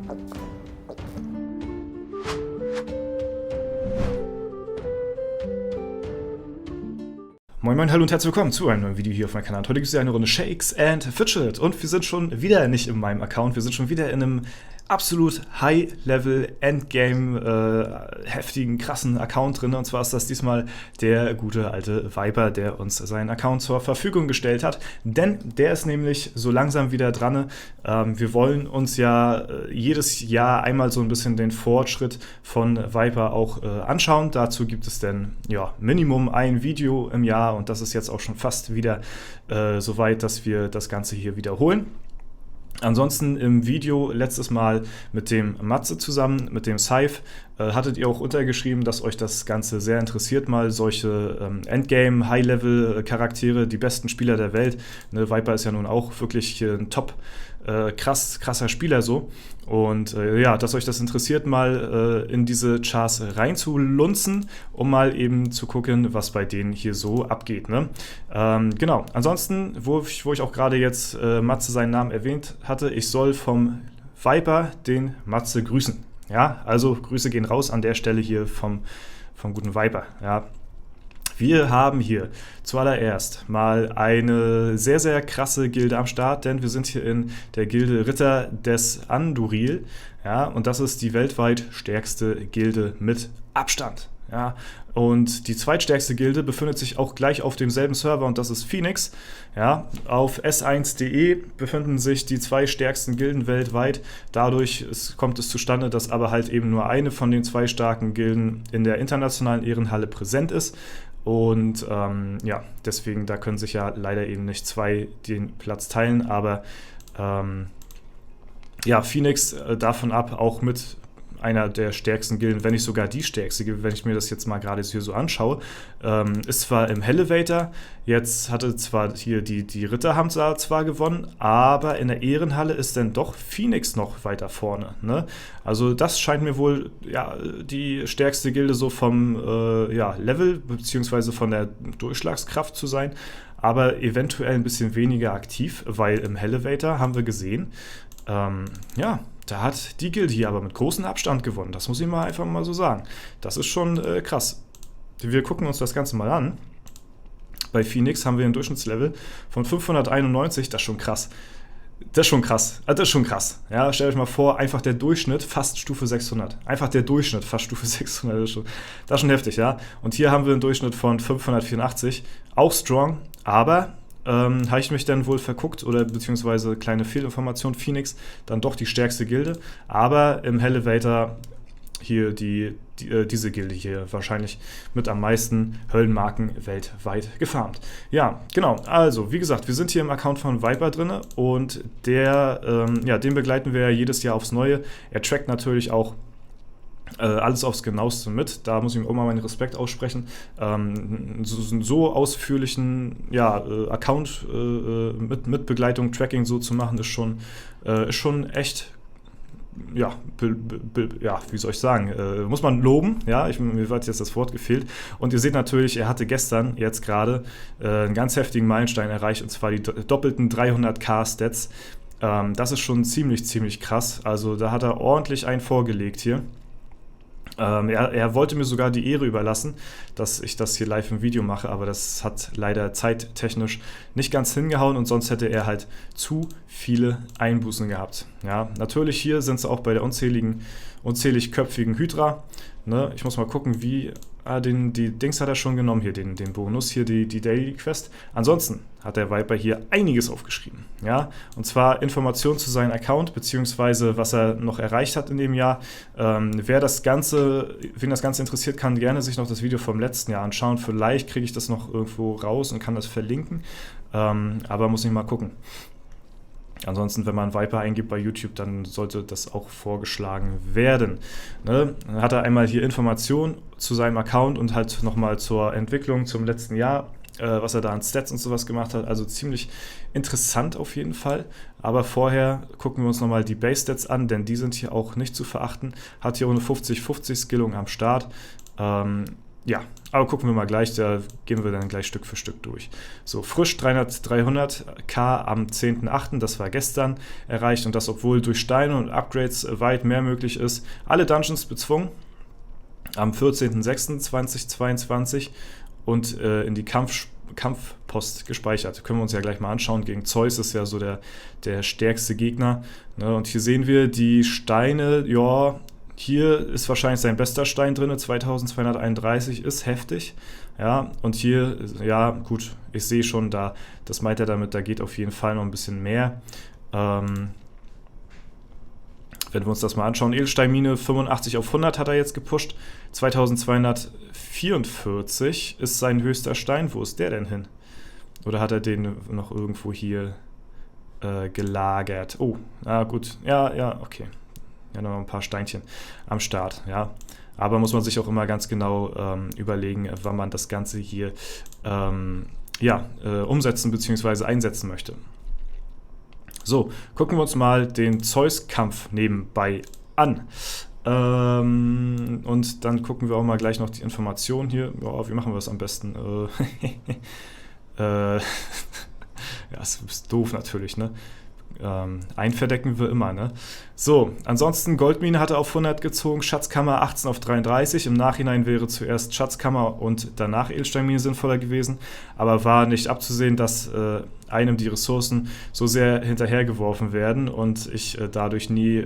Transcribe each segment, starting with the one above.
Moin Moin, hallo und herzlich willkommen zu einem neuen Video hier auf meinem Kanal. Heute gibt es ja eine Runde Shakes and Fidget und wir sind schon wieder nicht in meinem Account, wir sind schon wieder in einem absolut High-Level, Endgame, heftigen, krassen Account drin. Und zwar ist das diesmal der gute alte Viper, der uns seinen Account zur Verfügung gestellt hat. Denn der ist nämlich so langsam wieder dran. Wir wollen uns ja jedes Jahr einmal so ein bisschen den Fortschritt von Viper auch anschauen. Dazu gibt es dann ja Minimum ein Video im Jahr und das ist jetzt auch schon fast wieder so weit, dass wir das Ganze hier wiederholen. Ansonsten im Video letztes Mal mit dem Matze zusammen, mit dem Scythe, hattet ihr auch untergeschrieben, dass euch das Ganze sehr interessiert, mal solche Endgame, High-Level-Charaktere, die besten Spieler der Welt. Ne, Viper ist ja nun auch wirklich ein top krasser Spieler so. Und ja, dass euch das interessiert, mal in diese Charts reinzulunzen, um mal eben zu gucken, was bei denen hier so abgeht. Ne? Genau, ansonsten, wo ich auch gerade jetzt Matze seinen Namen erwähnt hatte, ich soll vom Viper den Matze grüßen. Ja, also Grüße gehen raus an der Stelle hier vom guten Viper. Ja. Wir haben hier zuallererst mal eine sehr, sehr krasse Gilde am Start, denn wir sind hier in der Gilde Ritter des Anduril. Ja, und das ist die weltweit stärkste Gilde mit Abstand. Ja, und die zweitstärkste Gilde befindet sich auch gleich auf demselben Server und das ist Phoenix. Ja, auf s1.de befinden sich die zwei stärksten Gilden weltweit. Dadurch kommt es zustande, dass aber halt eben nur eine von den zwei starken Gilden in der internationalen Ehrenhalle präsent ist. Und ja, deswegen, da können sich ja leider eben nicht zwei den Platz teilen, aber ja, Phoenix davon ab, auch mit einer der stärksten Gilden, wenn nicht sogar die stärkste Gilde, wenn ich mir das jetzt mal gerade hier so anschaue, ist zwar im Elevator, jetzt hatte zwar hier die Ritter haben zwar gewonnen, aber in der Ehrenhalle ist dann doch Phoenix noch weiter vorne. Ne? Also das scheint mir wohl ja, die stärkste Gilde so vom ja, Level bzw. von der Durchschlagskraft zu sein, aber eventuell ein bisschen weniger aktiv, weil im Elevator haben wir gesehen, ja, da hat die Gilde hier aber mit großem Abstand gewonnen. Das muss ich mal einfach mal so sagen. Das ist schon krass. Wir gucken uns das Ganze mal an. Bei Phoenix haben wir ein Durchschnittslevel von 591. Das ist schon krass. Das ist schon krass. Das ist schon krass. Ja, stellt euch mal vor, einfach der Durchschnitt fast Stufe 600. Einfach der Durchschnitt fast Stufe 600. Das ist schon heftig, ja. Und hier haben wir einen Durchschnitt von 584. Auch strong, aber habe ich mich dann wohl verguckt oder beziehungsweise kleine Fehlinformation, Phoenix, dann doch die stärkste Gilde, aber im Elevator hier diese Gilde hier wahrscheinlich mit am meisten Höllenmarken weltweit gefarmt. Ja, genau, also wie gesagt, wir sind hier im Account von Viper drin und der, ja, den begleiten wir ja jedes Jahr aufs Neue. Er trackt natürlich auch alles aufs Genaueste mit. Da muss ich ihm auch mal meinen Respekt aussprechen. So ausführlichen ja, Account mit Begleitung, Tracking so zu machen, ist schon echt, ja, ja, wie soll ich sagen, muss man loben. Ja, mir hat jetzt das Wort gefehlt. Und ihr seht natürlich, er hatte gestern jetzt gerade einen ganz heftigen Meilenstein erreicht, und zwar die doppelten 300k Stats. Das ist schon ziemlich krass. Also da hat er ordentlich einen vorgelegt hier. Er wollte mir sogar die Ehre überlassen, dass ich das hier live im Video mache, aber das hat leider zeittechnisch nicht ganz hingehauen und sonst hätte er halt zu viele Einbußen gehabt. Ja, natürlich hier sind es auch bei der unzählig köpfigen Hydra. Ne? Ich muss mal gucken, wie... die Dings hat er schon genommen, hier den Bonus, hier die Daily Quest. Ansonsten hat der Viper hier einiges aufgeschrieben. Ja? Und zwar Informationen zu seinem Account, beziehungsweise was er noch erreicht hat in dem Jahr. Wen das Ganze interessiert, kann gerne sich noch das Video vom letzten Jahr anschauen. Vielleicht kriege ich das noch irgendwo raus und kann das verlinken. Aber muss ich mal gucken. Ansonsten, wenn man Viper eingibt bei YouTube, dann sollte das auch vorgeschlagen werden. Ne? Dann hat er einmal hier Informationen zu seinem Account und halt nochmal zur Entwicklung zum letzten Jahr, was er da an Stats und sowas gemacht hat. Also ziemlich interessant auf jeden Fall. Aber vorher gucken wir uns nochmal die Base-Stats an, denn die sind hier auch nicht zu verachten. Hat hier eine 50-50-Skillung am Start. Ja, aber gucken wir mal gleich, da gehen wir dann gleich Stück für Stück durch. So, frisch 300k am 10.8., das war gestern erreicht und das, obwohl durch Steine und Upgrades weit mehr möglich ist. Alle Dungeons bezwungen am 14.06.2022 und in die Kampfpost gespeichert. Können wir uns ja gleich mal anschauen. Gegen Zeus ist ja so der stärkste Gegner. Ne? Und hier sehen wir die Steine, ja, hier ist wahrscheinlich sein bester Stein drin, 2231, ist heftig. Ja, und hier, ja, gut, ich sehe schon, das meint er damit, da geht auf jeden Fall noch ein bisschen mehr. Wenn wir uns das mal anschauen, Edelsteinmine 85 auf 100 hat er jetzt gepusht. 2244 ist sein höchster Stein. Wo ist der denn hin? Oder hat er den noch irgendwo hier gelagert? Oh, gut. Ja, okay. Ja, noch ein paar Steinchen am Start, ja. Aber muss man sich auch immer ganz genau überlegen, wann man das Ganze hier umsetzen bzw. einsetzen möchte. So, gucken wir uns mal den Zeus-Kampf nebenbei an. Und dann gucken wir auch mal gleich noch die Informationen hier. Ja, wie machen wir das am besten? Ja, das ist doof natürlich, ne? Einverdecken wir immer, ne? So, ansonsten Goldmine hat er auf 100 gezogen, Schatzkammer 18 auf 33. Im Nachhinein wäre zuerst Schatzkammer und danach Edelsteinmine sinnvoller gewesen, aber war nicht abzusehen, dass einem die Ressourcen so sehr hinterhergeworfen werden und ich dadurch nie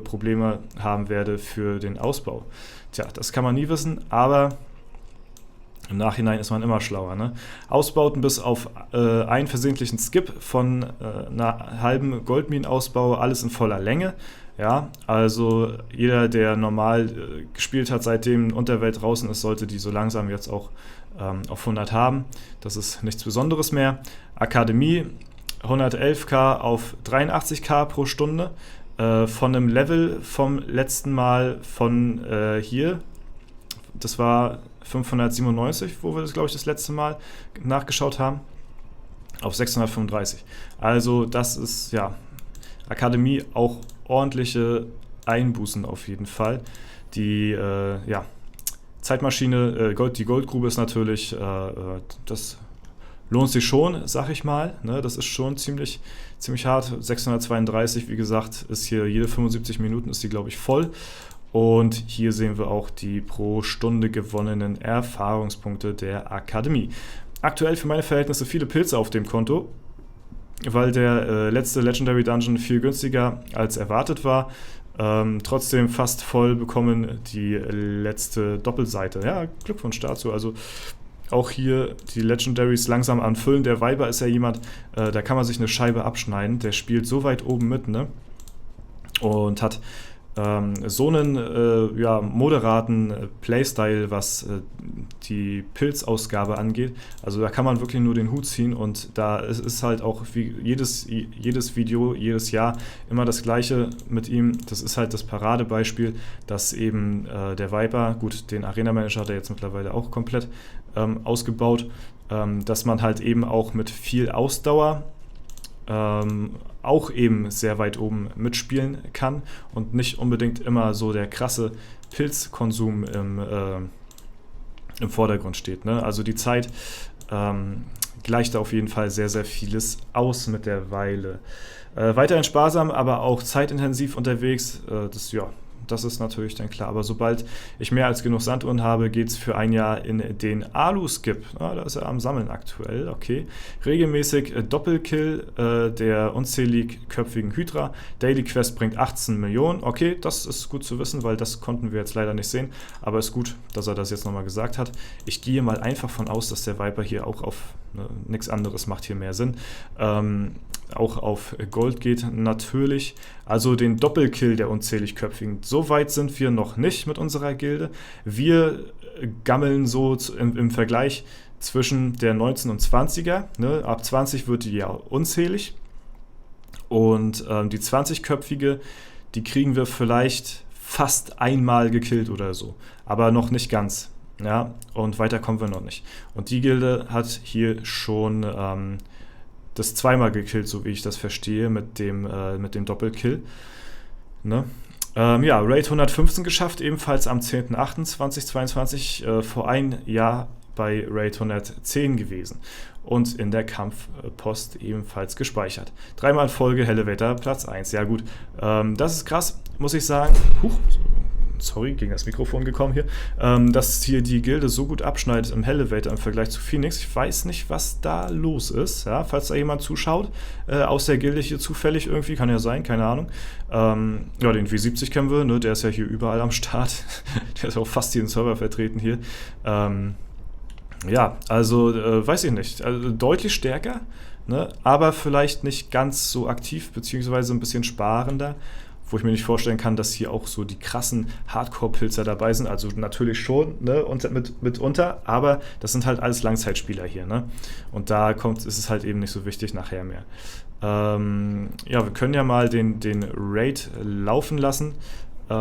Probleme haben werde für den Ausbau. Tja, das kann man nie wissen, aber im Nachhinein ist man immer schlauer. Ne? Ausbauten bis auf einen versehentlichen Skip von einer halben Goldminenausbau, alles in voller Länge. Ja, also jeder, der normal gespielt hat, seitdem Unterwelt draußen ist, sollte die so langsam jetzt auch auf 100 haben. Das ist nichts Besonderes mehr. Akademie 111k auf 83k pro Stunde. Von einem Level vom letzten Mal von hier, das war 597, wo wir das, glaube ich, das letzte Mal nachgeschaut haben, auf 635. Also das ist, ja, Akademie auch ordentliche Einbußen auf jeden Fall. Die, Zeitmaschine, die Goldgrube ist natürlich, das lohnt sich schon, sag ich mal. Ne? Das ist schon ziemlich hart. 632, wie gesagt, ist hier jede 75 Minuten ist die, glaube ich, voll. Und hier sehen wir auch die pro Stunde gewonnenen Erfahrungspunkte der Akademie. Aktuell für meine Verhältnisse viele Pilze auf dem Konto, weil der letzte Legendary Dungeon viel günstiger als erwartet war. Trotzdem fast voll bekommen die letzte Doppelseite. Ja, Glückwunsch dazu. Also auch hier die Legendaries langsam anfüllen. Der Viper ist ja jemand, da kann man sich eine Scheibe abschneiden. Der spielt so weit oben mit, ne? Und hat so einen moderaten Playstyle, was die Pilzausgabe angeht. Also da kann man wirklich nur den Hut ziehen und da ist halt auch wie jedes Video, jedes Jahr immer das Gleiche mit ihm. Das ist halt das Paradebeispiel, dass eben der Viper, gut, den Arena Manager hat er jetzt mittlerweile auch komplett ausgebaut, dass man halt eben auch mit viel Ausdauer auch eben sehr weit oben mitspielen kann und nicht unbedingt immer so der krasse Pilzkonsum im Vordergrund steht. Ne? Also die Zeit gleicht da auf jeden Fall sehr, sehr vieles aus mit der Weile. Weiterhin sparsam, aber auch zeitintensiv unterwegs. Das ist natürlich dann klar. Aber sobald ich mehr als genug Sanduhren habe, geht es für ein Jahr in den Alu-Skip. Da ist er am Sammeln aktuell, okay. Regelmäßig Doppelkill der unzähligköpfigen Hydra. Daily Quest bringt 18 Millionen. Okay, das ist gut zu wissen, weil das konnten wir jetzt leider nicht sehen. Aber ist gut, dass er das jetzt nochmal gesagt hat. Ich gehe mal einfach von aus, dass der Viper hier auch auf nichts anderes macht hier mehr Sinn. Auch auf Gold geht natürlich. Also den Doppelkill der unzähligköpfigen. So weit sind wir noch nicht mit unserer Gilde. Wir gammeln so im Vergleich zwischen der 19 und 20er. Ne? Ab 20 wird die ja unzählig. Und die 20-köpfige, die kriegen wir vielleicht fast einmal gekillt oder so. Aber noch nicht ganz. Ja? Und weiter kommen wir noch nicht. Und die Gilde hat hier schon das zweimal gekillt, so wie ich das verstehe, mit dem Doppelkill. Ne? Ja, Raid 115 geschafft, ebenfalls am 10.08.2022, vor ein Jahr bei Raid 110 gewesen und in der Kampfpost ebenfalls gespeichert. Dreimal in Folge Elevator Platz 1. Ja gut, das ist krass, muss ich sagen. Huch, sorry, gegen das Mikrofon gekommen hier, dass hier die Gilde so gut abschneidet im Elevator im Vergleich zu Phoenix. Ich weiß nicht, was da los ist, ja, falls da jemand zuschaut, aus der Gilde hier zufällig irgendwie, kann ja sein, keine Ahnung. Ja, den W70 kennen wir, ne, der ist ja hier überall am Start, der ist auch fast jeden Server vertreten hier. Ja, also weiß ich nicht, also deutlich stärker, ne, aber vielleicht nicht ganz so aktiv, beziehungsweise ein bisschen sparender, wo ich mir nicht vorstellen kann, dass hier auch so die krassen Hardcore-Pilzer dabei sind, also natürlich schon, ne, und mitunter, aber das sind halt alles Langzeitspieler hier, ne, und da ist es halt eben nicht so wichtig nachher mehr. Ja, wir können ja mal den Raid laufen lassen. Wo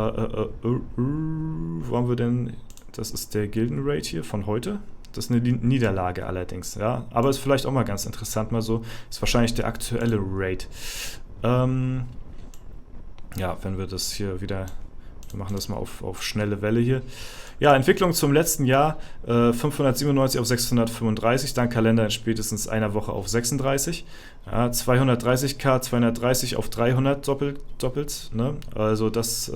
haben wir denn, das ist der Gilden-Raid hier von heute. Das ist eine Niederlage allerdings, ja. Aber ist vielleicht auch mal ganz interessant, mal so. Ist wahrscheinlich der aktuelle Raid. Ja, wenn wir das hier wieder, wir machen das mal auf schnelle Welle hier. Ja, Entwicklung zum letzten Jahr, 597 auf 635, dann Kalender in spätestens einer Woche auf 36. Ja, 230k, 230 auf 300 doppelt, ne? Also dass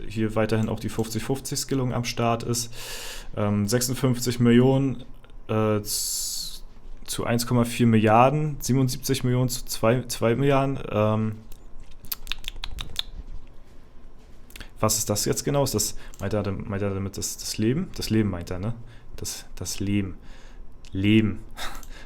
hier weiterhin auch die 50-50-Skillung am Start ist. 56 Millionen zu 1,4 Milliarden, 77 Millionen zu 2 Milliarden. Was ist das jetzt genau? Ist das, meint er damit das Leben? Das Leben meint er, ne? Das Leben. Leben.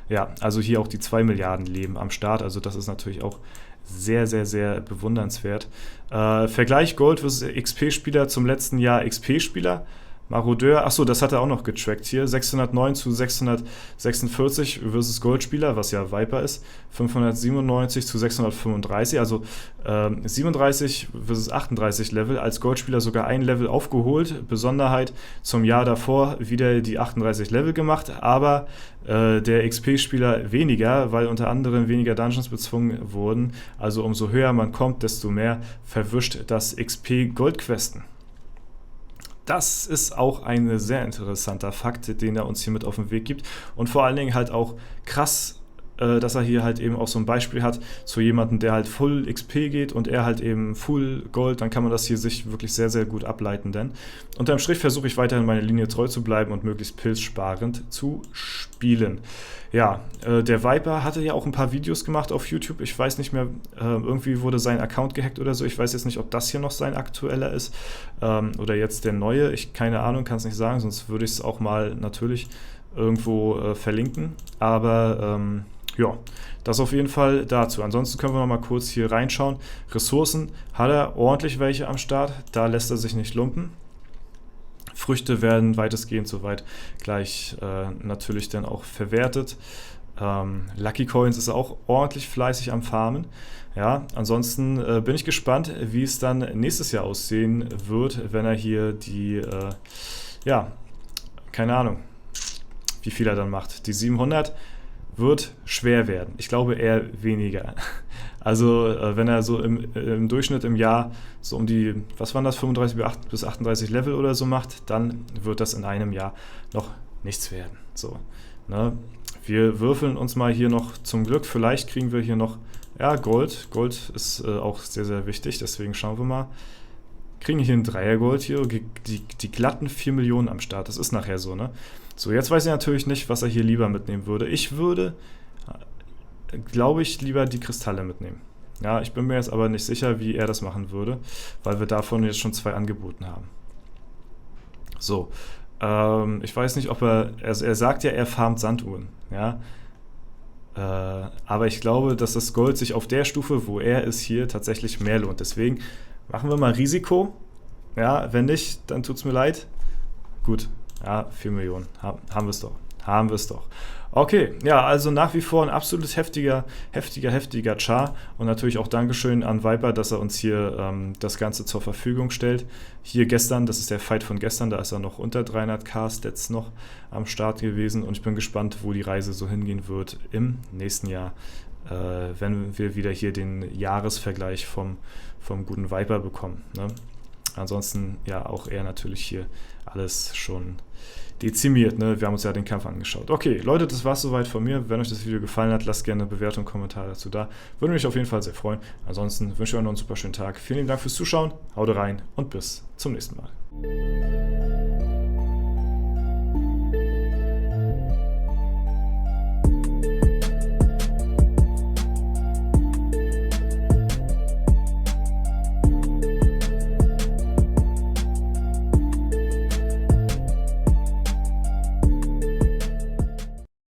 Ja, also hier auch die 2 Milliarden Leben am Start. Also das ist natürlich auch sehr, sehr, sehr bewundernswert. Vergleich Gold vs. XP-Spieler zum letzten Jahr XP-Spieler. Marodeur, achso, das hat er auch noch getrackt hier. 609 zu 646 versus Goldspieler, was ja Viper ist. 597 zu 635, also 37 versus 38 Level. Als Goldspieler sogar ein Level aufgeholt. Besonderheit zum Jahr davor wieder die 38 Level gemacht, aber der XP-Spieler weniger, weil unter anderem weniger Dungeons bezwungen wurden. Also umso höher man kommt, desto mehr verwischt das XP-Goldquesten. Das ist auch ein sehr interessanter Fakt, den er uns hier mit auf den Weg gibt. Und vor allen Dingen halt auch krass, dass er hier halt eben auch so ein Beispiel hat zu jemandem, der halt Full XP geht und er halt eben Full Gold. Dann kann man das hier sich wirklich sehr, sehr gut ableiten. Denn unterm Strich versuche ich weiterhin meine Linie treu zu bleiben und möglichst pilzsparend zu spielen. Ja, der Viper hatte ja auch ein paar Videos gemacht auf YouTube. Ich weiß nicht mehr, irgendwie wurde sein Account gehackt oder so. Ich weiß jetzt nicht, ob das hier noch sein aktueller ist oder jetzt der neue. Keine Ahnung, kann es nicht sagen, sonst würde ich es auch mal natürlich irgendwo verlinken. Aber ja, das auf jeden Fall dazu. Ansonsten können wir noch mal kurz hier reinschauen. Ressourcen hat er ordentlich welche am Start. Da lässt er sich nicht lumpen. Früchte werden weitestgehend soweit gleich natürlich dann auch verwertet. Lucky Coins ist auch ordentlich fleißig am Farmen. Ja, ansonsten bin ich gespannt, wie es dann nächstes Jahr aussehen wird, wenn er hier die, ja, keine Ahnung, wie viel er dann macht. Die 700 wird schwer werden. Ich glaube eher weniger. Also wenn er so im Durchschnitt im Jahr so um die, was waren das, 35 bis 38 Level oder so macht, dann wird das in einem Jahr noch nichts werden. So, ne? Wir würfeln uns mal hier noch zum Glück. Vielleicht kriegen wir hier noch, ja, Gold. Gold ist auch sehr, sehr wichtig, deswegen schauen wir mal. Kriegen hier ein Dreiergold hier, die glatten 4 Millionen am Start. Das ist nachher so, ne? So, jetzt weiß ich natürlich nicht, was er hier lieber mitnehmen würde. Ich würde, glaube ich, lieber die Kristalle mitnehmen. Ja, ich bin mir jetzt aber nicht sicher, wie er das machen würde, weil wir davon jetzt schon 2 angeboten haben. So, ich weiß nicht, ob er sagt ja, er farmt Sanduhren, ja. Aber ich glaube, dass das Gold sich auf der Stufe, wo er ist, hier tatsächlich mehr lohnt. Deswegen machen wir mal Risiko. Ja, wenn nicht, dann tut es mir leid. Gut, ja, 4 Millionen. Haben wir es doch. Haben wir es doch. Okay, ja, also nach wie vor ein absolut heftiger Char und natürlich auch Dankeschön an Viper, dass er uns hier das Ganze zur Verfügung stellt. Hier gestern, das ist der Fight von gestern, da ist er noch unter 300k Stats noch am Start gewesen und ich bin gespannt, wo die Reise so hingehen wird im nächsten Jahr, wenn wir wieder hier den Jahresvergleich vom guten Viper bekommen, ne? Ansonsten ja auch eher natürlich hier alles schon dezimiert, ne? Wir haben uns ja den Kampf angeschaut. Okay, Leute, das war's soweit von mir. Wenn euch das Video gefallen hat, lasst gerne eine Bewertung, Kommentar dazu da. Würde mich auf jeden Fall sehr freuen. Ansonsten wünsche ich euch noch einen super schönen Tag. Vielen Dank fürs Zuschauen, haut rein und bis zum nächsten Mal.